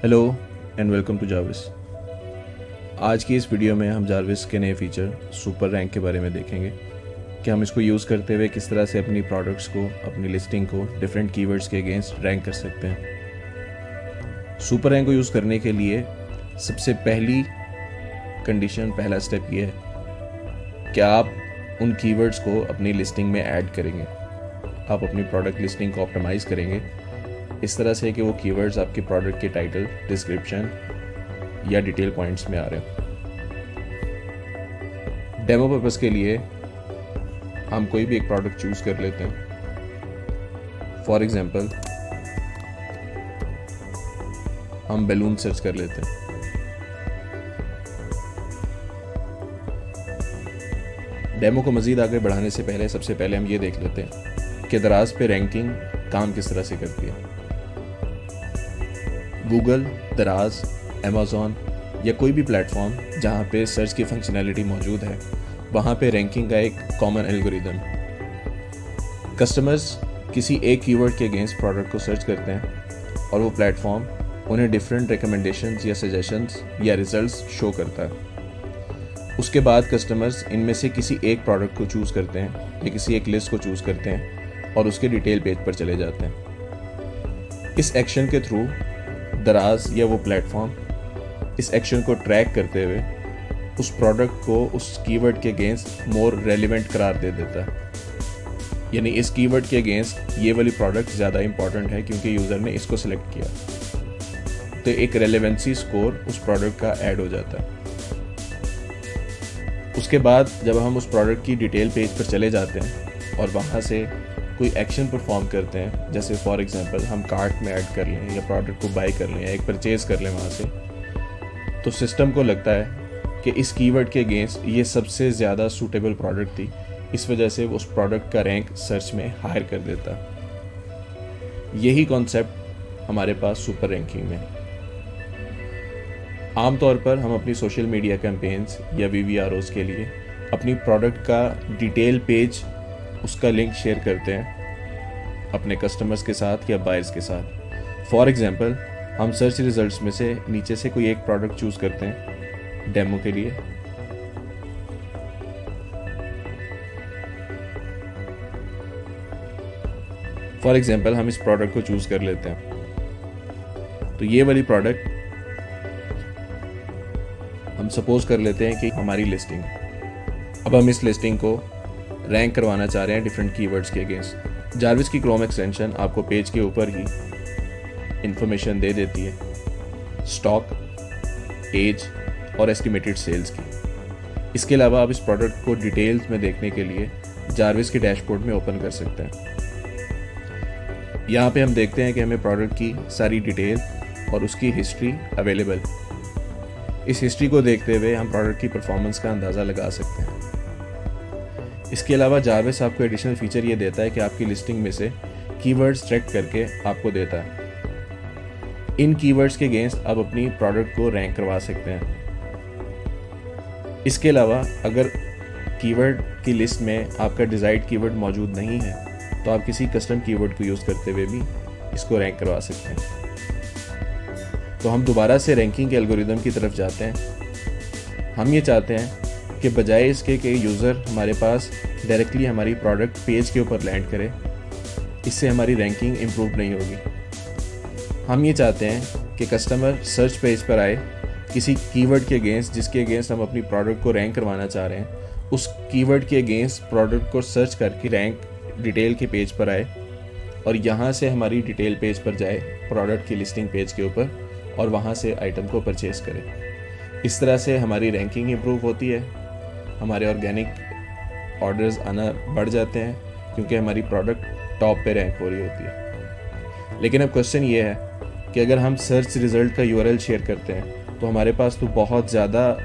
Hello and welcome to Jarvis. आज की इस वीडियो में हम जारविस के नए फीचर सुपर रैंक के बारे में देखेंगे कि हम इसको यूज़ करते हुए किस तरह से अपनी प्रोडक्ट्स को, अपनी लिस्टिंग को डिफरेंट कीवर्ड्स के अगेंस्ट रैंक कर सकते हैं। सुपर रैंक को यूज़ करने के लिए सबसे पहली कंडीशन, पहला स्टेप ये है कि आप उन कीवर्ड्स को अपनी लिस्टिंग में ऐड करेंगे। आप अपनी प्रोडक्ट लिस्टिंग को ऑप्टिमाइज़ करेंगे इस तरह से कि वो कीवर्ड्स आपके प्रोडक्ट के टाइटल, डिस्क्रिप्शन या डिटेल पॉइंट्स में आ रहे हैं। डेमो पर्पज़ के लिए हम कोई भी एक प्रोडक्ट चूज़ कर लेते हैं। फॉर एग्जांपल हम बैलून सर्च कर लेते हैं। डेमो को मज़ीद आगे बढ़ाने से पहले सबसे पहले हम ये देख लेते हैं कि दराज पे रैंकिंग काम किस तरह से करती है। गूगल, दराज, अमेज़ॉन या कोई भी प्लेटफॉर्म जहाँ पे सर्च की फंक्शनैलिटी मौजूद है, वहाँ पे रैंकिंग का एक कॉमन एल्गोरिदम। कस्टमर्स किसी एक कीवर्ड के अगेंस्ट प्रोडक्ट को सर्च करते हैं और वो प्लेटफॉर्म उन्हें डिफरेंट रिकमेंडेशंस या सजेशंस या रिजल्ट्स शो करता है। उसके बाद कस्टमर्स इनमें से किसी एक प्रोडक्ट को चूज़ करते हैं या किसी एक लिस्ट को चूज़ करते हैं और उसके डिटेल पेज पर चले जाते हैं। इस एक्शन के थ्रू दराज या वो प्लेटफॉर्म इस एक्शन को ट्रैक करते हुए उस प्रोडक्ट को उस कीवर्ड के अगेंस्ट मोर रेलिवेंट करार दे देता है। यानी इस कीवर्ड के अगेंस्ट ये वाली प्रोडक्ट ज़्यादा इंपॉर्टेंट है क्योंकि यूज़र ने इसको सिलेक्ट किया, तो एक रेलेवेंसी स्कोर उस प्रोडक्ट का ऐड हो जाता है। उसके बाद जब हम उस प्रोडक्ट की डिटेल पेज पर चले जाते हैं और वहाँ से कोई एक्शन परफॉर्म करते हैं, जैसे फॉर एग्जांपल हम कार्ट में ऐड कर लें या प्रोडक्ट को बाय कर लें या एक परचेज़ कर लें वहाँ से, तो सिस्टम को लगता है कि इस कीवर्ड के अगेंस्ट ये सबसे ज़्यादा सूटेबल प्रोडक्ट थी, इस वजह से उस प्रोडक्ट का रैंक सर्च में हायर कर देता। यही कॉन्सेप्ट हमारे पास सुपर रैंकिंग में। आमतौर पर हम अपनी सोशल मीडिया कैंपेन्स या VVROs के लिए अपनी प्रोडक्ट का डिटेल पेज, उसका लिंक शेयर करते हैं अपने कस्टमर्स के साथ या बायर्स के साथ। फॉर एग्जांपल हम सर्च रिजल्ट्स में से नीचे से कोई एक प्रोडक्ट चूज़ करते हैं डेमो के लिए। फॉर एग्जांपल हम इस प्रोडक्ट को चूज़ कर लेते हैं। तो ये वाली प्रोडक्ट हम सपोज कर लेते हैं कि हमारी लिस्टिंग। अब हम इस लिस्टिंग को रैंक करवाना चाह रहे हैं डिफरेंट कीवर्ड्स के अगेंस्ट। जारविस की क्रोम एक्सटेंशन आपको पेज के ऊपर ही इंफॉर्मेशन दे देती है स्टॉक, एज और एस्टिमेटेड सेल्स की। इसके अलावा आप इस प्रोडक्ट को डिटेल्स में देखने के लिए जारविस के डैशबोर्ड में ओपन कर सकते हैं। यहाँ पे हम देखते हैं कि हमें प्रोडक्ट की सारी डिटेल और उसकी हिस्ट्री अवेलेबल। इस हिस्ट्री को देखते हुए हम प्रोडक्ट की परफॉर्मेंस का अंदाज़ा लगा सकते हैं। इसके अलावा जारविस आपको एडिशनल फीचर ये देता है कि आपकी लिस्टिंग में से कीवर्ड्स सेलेक्ट करके आपको देता है। इन कीवर्ड्स के अगेंस्ट आप अपनी प्रोडक्ट को रैंक करवा सकते हैं। इसके अलावा अगर कीवर्ड की लिस्ट में आपका डिज़ायर्ड कीवर्ड मौजूद नहीं है तो आप किसी कस्टम कीवर्ड को यूज़ करते हुए भी इसको रैंक करवा सकते हैं। तो हम दोबारा से रैंकिंग के एल्गोरिदम की तरफ जाते हैं। हम ये चाहते हैं कि बजाय इसके कि यूज़र हमारे पास डायरेक्टली हमारी प्रोडक्ट पेज के ऊपर लैंड करे, इससे हमारी रैंकिंग इम्प्रूव नहीं होगी। हम ये चाहते हैं कि कस्टमर सर्च पेज पर आए किसी कीवर्ड के अगेंस्ट जिसके अगेंस्ट हम अपनी प्रोडक्ट को रैंक करवाना चाह रहे हैं, उस कीवर्ड के अगेंस्ट प्रोडक्ट को सर्च करके रैंक डिटेल के पेज पर आए और यहाँ से हमारी डिटेल पेज पर जाए प्रोडक्ट की लिस्टिंग पेज के ऊपर और वहाँ से आइटम को परचेज़ करें। इस तरह से हमारी रैंकिंग इम्प्रूव होती है, हमारे ऑर्गेनिक ऑर्डर्स आना बढ़ जाते हैं क्योंकि हमारी प्रोडक्ट टॉप पे रैंक हो रही होती है। लेकिन अब क्वेश्चन ये है कि अगर हम सर्च रिज़ल्ट का URL शेयर करते हैं तो हमारे पास तो बहुत ज़्यादा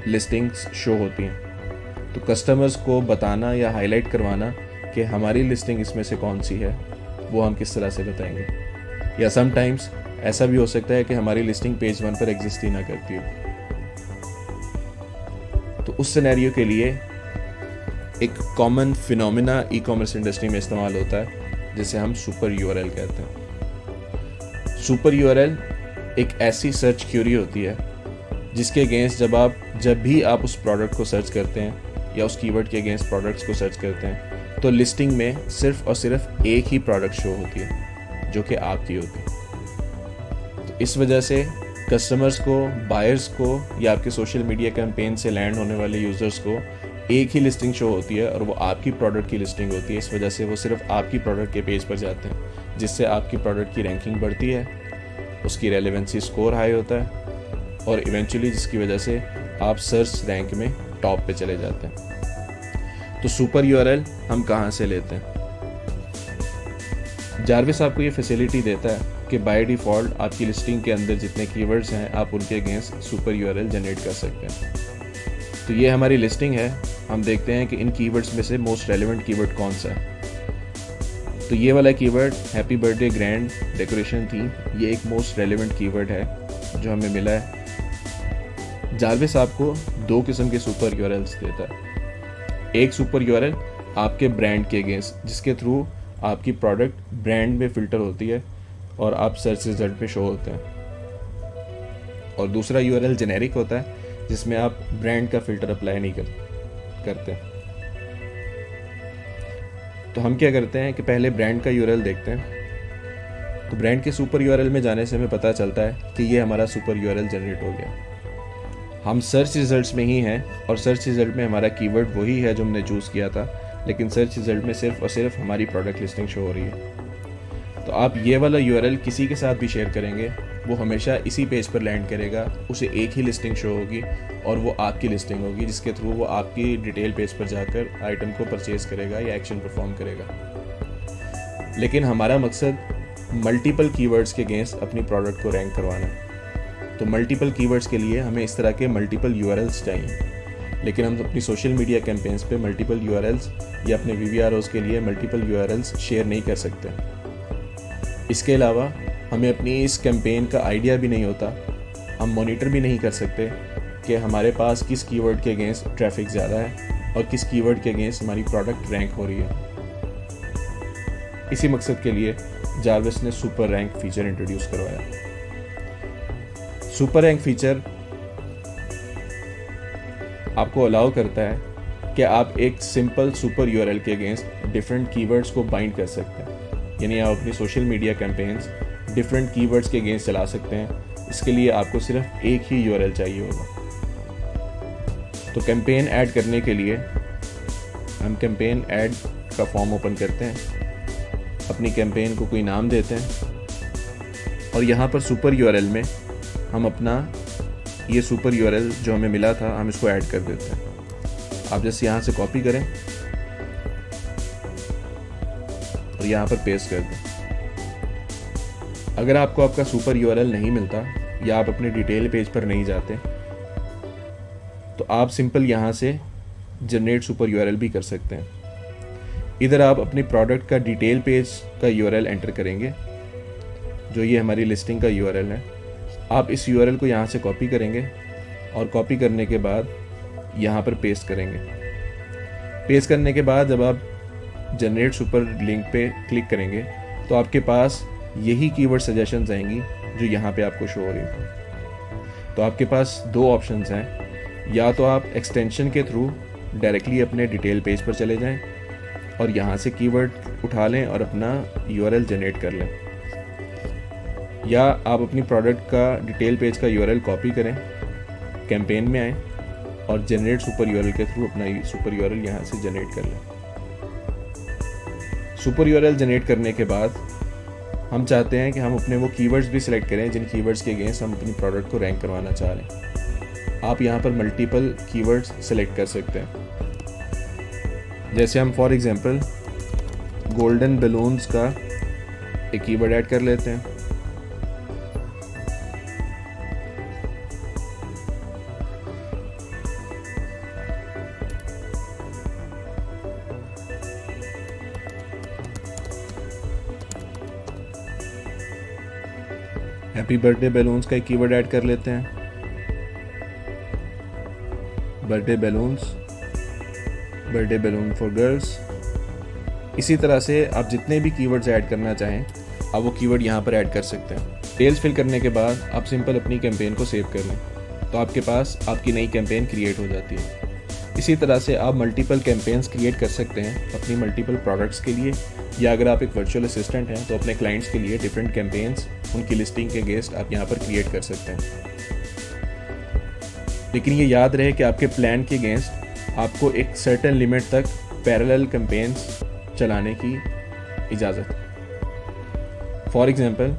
लिस्टिंग्स शो होती हैं। तो कस्टमर्स को बताना या हाईलाइट करवाना कि हमारी लिस्टिंग इसमें से कौन सी है, वो हम किस तरह से बताएंगे। या समटाइम्स ऐसा भी हो सकता है कि हमारी लिस्टिंग पेज 1 पर एग्जिस्ट ही ना करती हो। तो उस सिनेरियो के लिए एक common phenomena e commerce industry में इस्तेमाल होता है जिसे हम सुपर URL कहते हैं। सुपर URL एक ऐसी सर्च क्यूरी होती है जिसके अगेंस्ट जब भी आप उस प्रोडक्ट को सर्च करते हैं या उस कीवर्ड के अगेंस्ट प्रोडक्ट्स को सर्च करते हैं तो लिस्टिंग में सिर्फ और सिर्फ एक ही प्रोडक्ट शो होती है जो कि आपकी होती है। तो इस वजह से कस्टमर्स को, बायर्स को या आपके सोशल मीडिया कैंपेन से लैंड होने वाले यूज़र्स को एक ही लिस्टिंग शो होती है और वो आपकी प्रोडक्ट की लिस्टिंग होती है। इस वजह से वो सिर्फ आपकी प्रोडक्ट के पेज पर जाते हैं, जिससे आपकी प्रोडक्ट की रैंकिंग बढ़ती है, उसकी रेलेवेंसी स्कोर हाई होता है और इवेंचुअली जिसकी वजह से आप सर्च रैंक में टॉप पे चले जाते हैं। तो सुपर यूआरएल हम कहाँ से लेते हैं? जारविस आपको ये फैसिलिटी देता है कि बाय डिफ़ॉल्ट आपकी लिस्टिंग के अंदर जितने कीवर्ड्स हैं आप उनके अगेंस्ट सुपर यूआरएल जनरेट कर सकते हैं। तो ये हमारी लिस्टिंग है। हम देखते हैं कि इन कीवर्ड्स में से मोस्ट रेलेवेंट कीवर्ड कौन सा है। तो ये वाला keyword happy birthday grand decoration theme, ये एक मोस्ट रेलेवेंट कीवर्ड है जो हमें मिला है। जारविस आपको 2 किस्म के सुपर यूआरएल्स देता है। एक सुपर यूआरएल आपके ब्रांड के अगेंस्ट, जिसके थ्रू आपकी प्रोडक्ट ब्रांड में फ़िल्टर होती है और आप सर्च रिजल्ट पे शो होते हैं। और दूसरा यूआरएल जेनेरिक होता है जिसमें आप ब्रांड का फ़िल्टर अप्लाई नहीं करते। तो हम क्या करते हैं कि पहले ब्रांड का यूआरएल देखते हैं। तो ब्रांड के सुपर यूआरएल में जाने से हमें पता चलता है कि ये हमारा सुपर यूआरएल जनरेट हो गया। हम सर्च रिजल्ट्स में ही हैं और सर्च रिजल्ट में हमारा कीवर्ड वही है जो हमने चूज़ किया था, लेकिन सर्च रिजल्ट में सिर्फ और सिर्फ हमारी प्रोडक्ट लिस्टिंग शो हो रही है। तो आप ये वाला यूआरएल किसी के साथ भी शेयर करेंगे, वो हमेशा इसी पेज पर लैंड करेगा, उसे एक ही लिस्टिंग शो होगी और वो आपकी लिस्टिंग होगी, जिसके थ्रू वो आपकी डिटेल पेज पर जाकर आइटम को परचेज करेगा या एक्शन परफॉर्म करेगा। लेकिन हमारा मकसद मल्टीपल कीवर्ड्स के अगेंस्ट अपनी प्रोडक्ट को रैंक करवाना है। तो मल्टीपल कीवर्ड्स के लिए हमें इस तरह के मल्टीपल यूआरएल्स चाहिए, लेकिन हम अपनी सोशल मीडिया कैंपेन्स पे मल्टीपल यूआरएल्स या अपने वीवीआरओज के लिए मल्टीपल यूआरएल्स शेयर नहीं कर सकते। इसके अलावा हमें अपनी इस कैंपेन का आइडिया भी नहीं होता, हम मॉनिटर भी नहीं कर सकते कि हमारे पास किस कीवर्ड के अगेंस्ट ट्रैफिक ज़्यादा है और किस कीवर्ड के अगेंस्ट हमारी प्रोडक्ट रैंक हो रही है। इसी मकसद के लिए जारविस ने सुपर रैंक फीचर इंट्रोड्यूस करवाया। सुपर रैंक फीचर आपको अलाउ करता है कि आप एक सिंपल सुपर यूआरएल के अगेंस्ट डिफरेंट कीवर्ड्स को बाइंड कर सकते हैं। यानी आप अपनी social media campaigns different keywords के अगेंस्ट चला सकते हैं। इसके लिए आपको सिर्फ एक ही यूआरएल चाहिए होगा। तो कैंपेन ऐड करने के लिए हम कैंपेन ऐड का फॉर्म ओपन करते हैं, अपनी कैंपेन को कोई नाम देते हैं और यहाँ पर सुपर यूआरएल में हम अपना ये सुपर यूआरएल जो हमें मिला था हम इसको ऐड कर देते हैं। आप जैसे यहाँ से कॉपी करें और यहाँ पर पेस्ट कर दें। अगर आपको आपका सुपर यूआरएल नहीं मिलता या आप अपने डिटेल पेज पर नहीं जाते तो आप सिंपल यहाँ से जनरेट सुपर यूआरएल भी कर सकते हैं। इधर आप अपनी प्रोडक्ट का डिटेल पेज का यूआरएल एंटर करेंगे, जो ये हमारी लिस्टिंग का यूआरएल है। आप इस यूआरएल को यहाँ से कॉपी करेंगे और कॉपी करने के बाद यहाँ पर पेस्ट करेंगे। पेस्ट करने के बाद जब आप जनरेट सुपर लिंक पे क्लिक करेंगे तो आपके पास यही कीवर्ड सजेशंस आएंगी जो यहाँ पे आपको शो हो रही है। तो आपके पास 2 ऑप्शंस हैं, या तो आप एक्सटेंशन के थ्रू डायरेक्टली अपने डिटेल पेज पर चले जाएं और यहाँ से कीवर्ड उठा लें और अपना यूआरएल जनरेट कर लें, या आप अपनी प्रोडक्ट का डिटेल पेज का यूआरएल कॉपी करें, कैंपेन में आएँ और जनरेट सुपर यूआरएल के थ्रू अपना सुपर यूआरएल यहाँ से जनरेट कर लें। सुपर यूआरएल जनरेट करने के बाद हम चाहते हैं कि हम अपने वो कीवर्ड्स भी सिलेक्ट करें जिन कीवर्ड्स के अगेंस्ट हम अपनी प्रोडक्ट को रैंक करवाना चाह रहे हैं। आप यहाँ पर मल्टीपल कीवर्ड्स सिलेक्ट कर सकते हैं। जैसे हम फॉर एग्जांपल गोल्डन बैलून्स का एक कीवर्ड ऐड कर लेते हैं। हैप्पी बर्थडे बैलून्स का एक कीवर्ड ऐड कर लेते हैं। Birthday balloons, birthday balloon for girls. इसी तरह से आप जितने भी कीवर्ड्स ऐड करना चाहें आप वो कीवर्ड यहाँ पर ऐड कर सकते हैं। डिटेल्स फिल करने के बाद आप सिंपल अपनी कैंपेन को सेव कर लें, तो आपके पास आपकी नई कैंपेन क्रिएट हो जाती है। इसी तरह से आप मल्टीपल कैंपेन्स क्रिएट कर सकते हैं अपनी मल्टीपल प्रोडक्ट्स के लिए, या अगर आप एक वर्चुअल असिस्टेंट हैं तो अपने क्लाइंट्स के लिए डिफरेंट कैंपेन्स, उनकी लिस्टिंग के अगेंस्ट आप यहाँ पर क्रिएट कर सकते हैं। लेकिन ये याद रहे कि आपके प्लान के अगेंस्ट आपको एक सर्टेन लिमिट तक पैरेलल कैंपेन्स चलाने की इजाज़त है। फॉर एग्जांपल,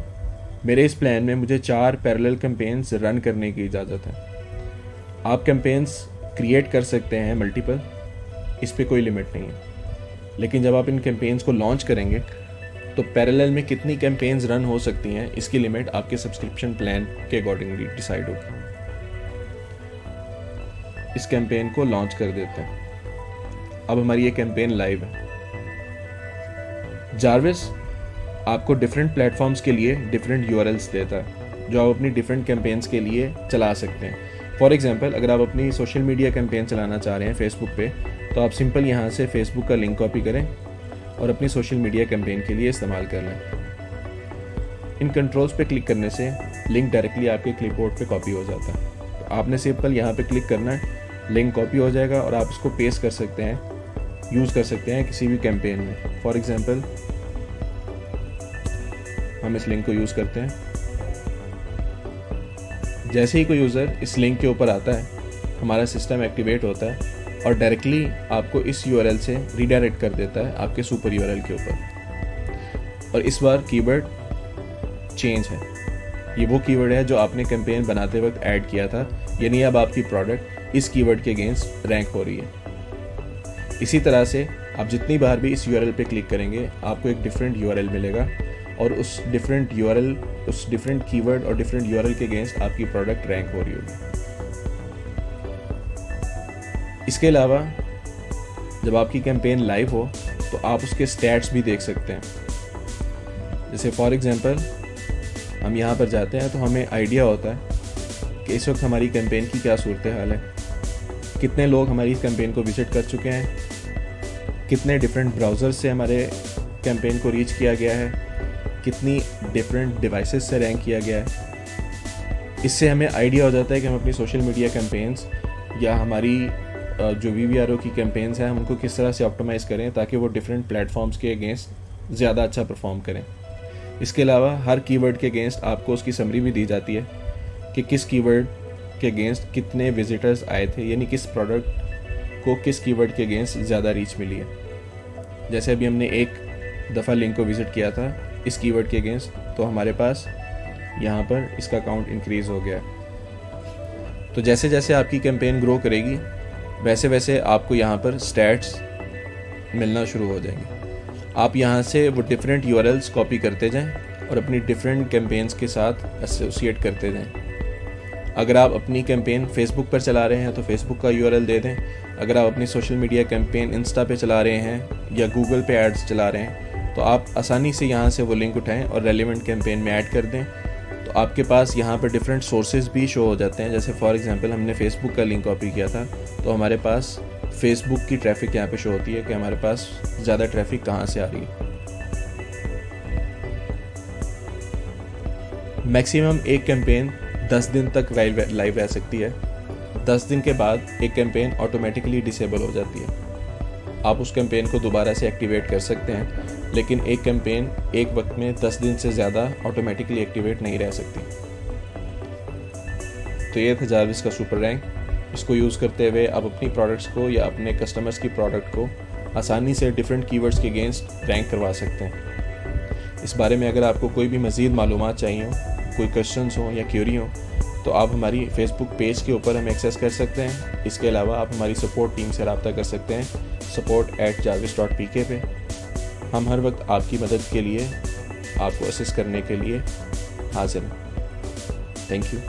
मेरे इस प्लान में मुझे 4 पैरेलल कैंपेन्स रन करने की इजाज़त है। आप कैंपेन्स क्रिएट कर सकते हैं मल्टीपल, इस पे कोई लिमिट नहीं है। लेकिन जब आप इन कैंपेन्स को लॉन्च करेंगे तो पैरेलल में कितनी कैंपेन्स रन हो सकती हैं, इसकी लिमिट आपके सब्सक्रिप्शन प्लान के अकॉर्डिंगली डिसाइड होगी। इस कैंपेन को लॉन्च कर देते हैं। अब हमारी ये कैंपेन लाइव है। जारविस आपको डिफरेंट प्लेटफॉर्म्स के लिए डिफरेंट यूआरएल्स देता है जो आप अपनी डिफरेंट कैंपेन्स के लिए चला सकते हैं। फॉर एग्जांपल, अगर आप अपनी सोशल मीडिया कैंपेन चलाना चाह रहे हैं फेसबुक पे, तो आप सिंपल यहाँ से फेसबुक का लिंक कॉपी करें और अपनी सोशल मीडिया कैंपेन के लिए इस्तेमाल कर लें। इन कंट्रोल्स पे क्लिक करने से लिंक डायरेक्टली आपके क्लिपबोर्ड पे कॉपी हो जाता है। तो आपने सिंपल यहाँ पे क्लिक करना है, लिंक कॉपी हो जाएगा और आप इसको पेस्ट कर सकते हैं, यूज़ कर सकते हैं किसी भी कैंपेन में। फॉर एग्जांपल, हम इस लिंक को यूज़ करते हैं। जैसे ही कोई यूज़र इस लिंक के ऊपर आता है, हमारा सिस्टम एक्टिवेट होता है और डायरेक्टली आपको इस यूआरएल से रीडायरेक्ट कर देता है आपके सुपर यूआरएल के ऊपर। और इस बार कीवर्ड चेंज है। ये वो कीवर्ड है जो आपने कैंपेन बनाते वक्त ऐड किया था, यानी अब आपकी प्रोडक्ट इस कीवर्ड के अगेंस्ट रैंक हो रही है। इसी तरह से आप जितनी बार भी इस यूआरएल पे क्लिक करेंगे, आपको एक डिफरेंट यूआरएल मिलेगा और उस डिफरेंट यूआरएल, उस डिफरेंट कीवर्ड और डिफरेंट यूआरएल के अगेंस्ट आपकी प्रोडक्ट रैंक हो रही होगी। इसके अलावा जब आपकी कैंपेन लाइव हो तो आप उसके स्टैट्स भी देख सकते हैं। जैसे फॉर एग्जांपल, हम यहाँ पर जाते हैं तो हमें आइडिया होता है कि इस वक्त हमारी कैंपेन की क्या सूरत हाल है, कितने लोग हमारी इस कैंपेन को विजिट कर चुके हैं, कितने डिफरेंट ब्राउज़र से हमारे कैंपेन को रीच किया गया है, कितनी डिफरेंट डिवाइसेस से रैंक किया गया है। इससे हमें आइडिया हो जाता है कि हम अपनी सोशल मीडिया कैंपेन्स या हमारी जो VVRO की कैंपेन्स हैं, हम उनको किस तरह से ऑप्टिमाइज़ करें ताकि वो डिफरेंट प्लेटफॉर्म्स के अगेंस्ट ज़्यादा अच्छा परफॉर्म करें। इसके अलावा हर कीवर्ड के अगेंस्ट आपको उसकी समरी भी दी जाती है कि किस कीवर्ड के अगेंस्ट कितने विजिटर्स आए थे, यानी किस प्रोडक्ट को किस कीवर्ड के अगेंस्ट ज़्यादा रीच मिली है। जैसे अभी हमने एक दफ़ा लिंक को विज़िट किया था इस कीवर्ड के अगेंस्ट, तो हमारे पास यहाँ पर इसका काउंट इंक्रीज़ हो गया। तो जैसे जैसे आपकी कैंपेन ग्रो करेगी, वैसे वैसे आपको यहाँ पर स्टैट्स मिलना शुरू हो जाएंगे। आप यहाँ से वो डिफरेंट यूआरएल्स कॉपी करते जाएं और अपनी डिफरेंट कैंपेन्स के साथ एसोसिएट करते जाएं। अगर आप अपनी कैंपेन फेसबुक पर चला रहे हैं तो फेसबुक का यूआरएल दे दें। अगर आप अपनी सोशल मीडिया कैंपेन इंस्टा पे चला रहे हैं या गूगल पे एड्स चला रहे हैं, तो आप आसानी से यहाँ से वो लिंक उठाएं और रेलेवेंट कैंपेन में ऐड कर दें। तो आपके पास यहाँ पर डिफरेंट सोर्सेज भी शो हो जाते हैं। जैसे फॉर एग्जांपल, हमने फेसबुक का लिंक कॉपी किया था, तो हमारे पास फेसबुक की ट्रैफिक यहाँ पे शो होती है कि हमारे पास ज़्यादा ट्रैफिक कहाँ से आ रही है। मैक्सिमम एक कैंपेन 10 दिन तक लाइव रह सकती है। 10 दिन के बाद एक कैंपेन ऑटोमेटिकली डिसेबल हो जाती है। आप उस कैंपेन को दोबारा से एक्टिवेट कर सकते हैं, लेकिन एक कैंपेन एक वक्त में 10 दिन से ज़्यादा ऑटोमेटिकली एक्टिवेट नहीं रह सकती। तो ये था जारविस का सुपर रैंक। इसको यूज़ करते हुए आप अपनी प्रोडक्ट्स को या अपने कस्टमर्स की प्रोडक्ट को आसानी से डिफरेंट कीवर्ड्स के अगेंस्ट रैंक करवा सकते हैं। इस बारे में अगर आपको कोई भी मज़ीद मालूमात चाहिए हो, कोई क्वेश्चंस हो या क्यूरी हो, तो आप हमारी फेसबुक पेज के ऊपर हमें एक्सेस कर सकते हैं। इसके अलावा आप हमारी सपोर्ट टीम से रब्ता कर सकते हैं support@jarvis.pk पे। हम हर वक्त आपकी मदद के लिए, आपको असिस्ट करने के लिए हाजिर हैं। Thank you.